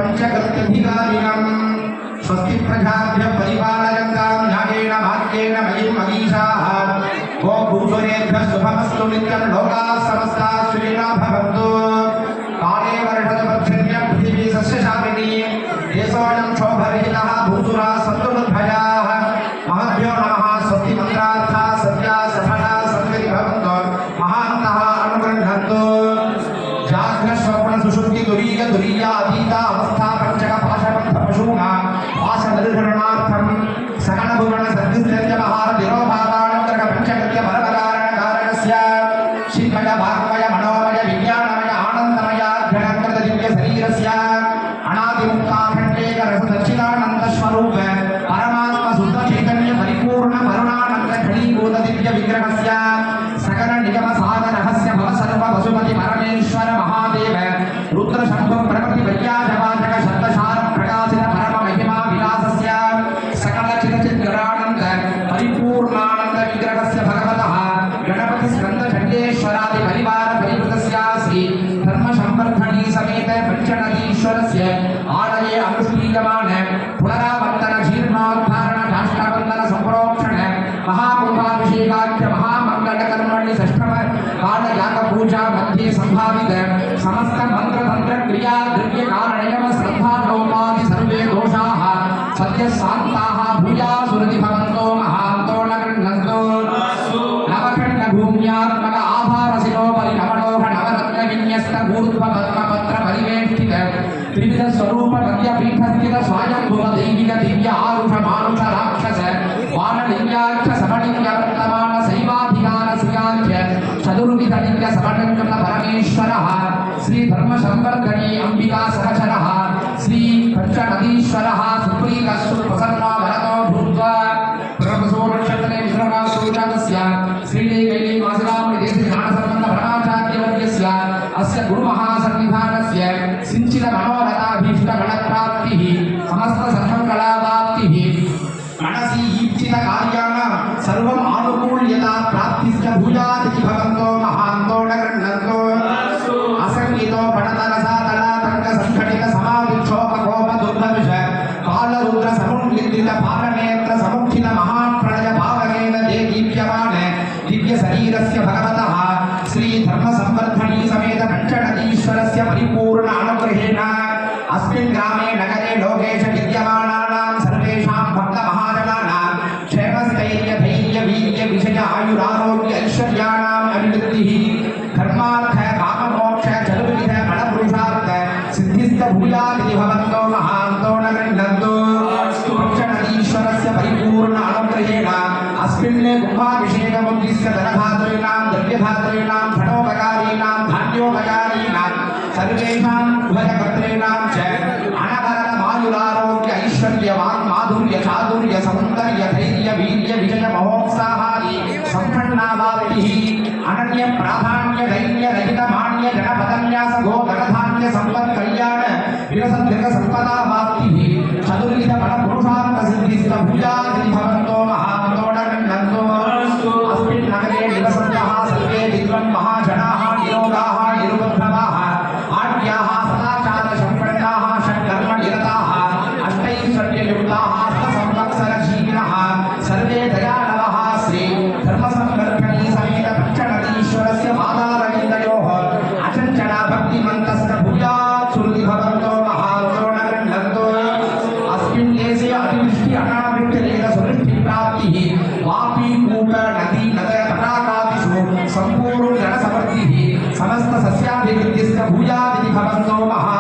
पंचगत्यधिकारिणम् स्वस्ति प्रजाभ्य परिपालयन्तां न्यायेन भाग्येन मयि मनीषाः गो भूषणेभ्यः शुभमस्तु नित्यं लोकाः समस्ताः सुखिनः भवन्तु काले वर्षदपर्जन्यं पृथिवी सस्यशालिनी देशोऽयं क्षोभरहितः भूसुराः सन्तु निर्भयाः महद्भ्यो नमः स्वस्ति मन्त्रार्थाः सत्याः सफलाः सन्ति भवन्तु महान्तः अनुगृह्णन्तु जाग्रस्वप्न सुषुप्ति दुरीय दुरीया अतीता अवस्था पंचक पाशबद्ध पशूनां पाश निर्हरणार्थं सकल भुवन सद्दिस्यत्य महार विरोधादानंतरक पंचगत्य बलकारण कारणस्य शिवमय भागमय मनोमय विज्ञानमय आनंदमय घनकृत दिव्य शरीरस्य अनादि मुक्ताखंडेक रस दक्षिणानंद स्वरूप परमात्मा शुद्ध चैतन्य परिपूर्ण करुणानंद घनीभूत दिव्य विग्रहस्य सकल निगम साधन रहस्य भव सर्व वसुमति परमेश्वर महादेव रुद्र शंभु प्रकृति वैयाजवाचक शब्दशार प्रकाशित परम महिमा विलासस्य सकल चिरचित गणानंद परिपूर्णानंद विग्रहस्य भगवतः गणपति स्कंद चंडेश्वरादि परिवार परिवृतस्य श्री धर्म संवर्धनी समेत पंचनदीश्वरस्य आलये अनुष्ठीयमान पुनरावर्तन जीर्णोद्धारण काष्ठाबंधन संप्रोक्षण महाकुंभाभिषेकाख्य महामंगल कर्मणि षष्ठम काल याग पूजा मध्ये संभावित समस्त मंत्र तंत्र क्रिया द्रव्य कारण नियम श्रद्धा लोपादि सर्वे दोषाः सद्य शान्ताः भूयासुरति भवन्तो महान्तो न गृह्णन्तो नवखण्ड भूम्यात्मक आभारसिनो परिणमणोह नवरत्न विन्यस्त ऊर्ध्व पद्मपत्र परिवेष्टित त्रिविध स्वरूप मध्य पीठस्थित स्वायंभुव दैविक दिव्य आरुष मानुष राक्षस वानलिंगाख्य समलिंग वर्तमान शैवाधिकार श्रियाख्य चतुर्विध लिंग समलिंग परमेश्वरः श्री धर्म संवर्धनी अंबिका सहचरः श्री पंचनदीश्वरः सुप्रीत सुप्रसन्नो वरदो भूत्वा ब्रह्मसो नक्षत्रे विश्रमासूचकस्य श्रीदेवी मासराम देश ज्ञान संबंध ब्रह्माचार्यवर्यस्य अस्य गुरुमहासन्निधानस्य सिंचित मनोरथाभीष्ट गणप्राप्तिः समस्त सर्वकलावाप्तिः मनसि ईप्सित कार्याणां सर्वम् आनुकूल्यता प्राप्तिश्च भूयादिति भवन्तो महान्तो न गृह्णन्तो असंगीतो पणतरसातलातङ्क संघटित समाविक्षोभकोप दुर्धविष कालरुद्र समुन्निद्रित पालनेत्र समुत्थित महाप्रणय भावनेन देदीप्यमान दिव्य शरीरस्य भगवतः श्री धर्म संवर्धनी समेत पंचनदीश्वरस्य परिपूर्ण अनुग्रहेण अस्मिन् ग्रामे नगरे लोकेश विद्यमानानां सर्वेषां भक्त महाजनानां क्षेमस्थैर्य धैर्य वीर्य विषय आयुरारोग्य ऐश्वर्याणाम् अभिवृद्धिः धर्मार्थ काम मोक्ष चतुर्विध फलपुरुषार्थ सिद्धिस्त भूयादिति भवन्तो महान्तो न गृह्णन्तो पंचनदीश्वरस्य परिपूर्ण अनुग्रहेण अस्मिन् कुम्भाभिषेकमुद्दिश्य धनधातॄणां द्रव्यधातॄणां धनोपकारीणां धान्योपकारीणां सर्वेषां उभयकर्तॄणां च अनवरत मायुरारोग्य ऐश्वर्य वाङ्माधुर्य चातुर्य सौन्दर्य धैर्य वीर्य विजय महोत्साहादि सम्पन्नावाप्तिः अनन्य प्राधान्य दैन्य रहित मान्य जनपदन्यास गो धनधान्य सम्पत् कल्याण विरसदृक सम्पदावाप्तिः चतुर्विध फलपुरुषार्थ सिद्धिस्त भूयादिति भवन्तो महान्तो न गृह्णन्तो अस्मिन् नगरे निवसन्तः सर्वे विद्वन् महाजनाः निरोगाः निरुपद्रवाः आढ्याः सदाचार सम्पन्नाः षट्कर्म निरताः अष्टैश्वर्ययुक्ताः सत्संवत्सरजीविनः सर्वे दयालवः श्री धर्मसंवर्धनी समेत पंचनदीश्वरस्य पादारविन्दयोः अचञ्चला भक्तिमन्तस्य भूयात् सुहृदि भवन्तो महान्तो न गृह्णन्तो अस्मिन् देशे अतिवृष्टि अनावृष्टिरेक सुवृष्टिप्राप्तिः वापी कूप नदी नद तटाकादिषु सम्पूर्ण जनसमृद्धिः समस्त सस्याभिवृद्धिश्च भूयादिति भवन्तो महा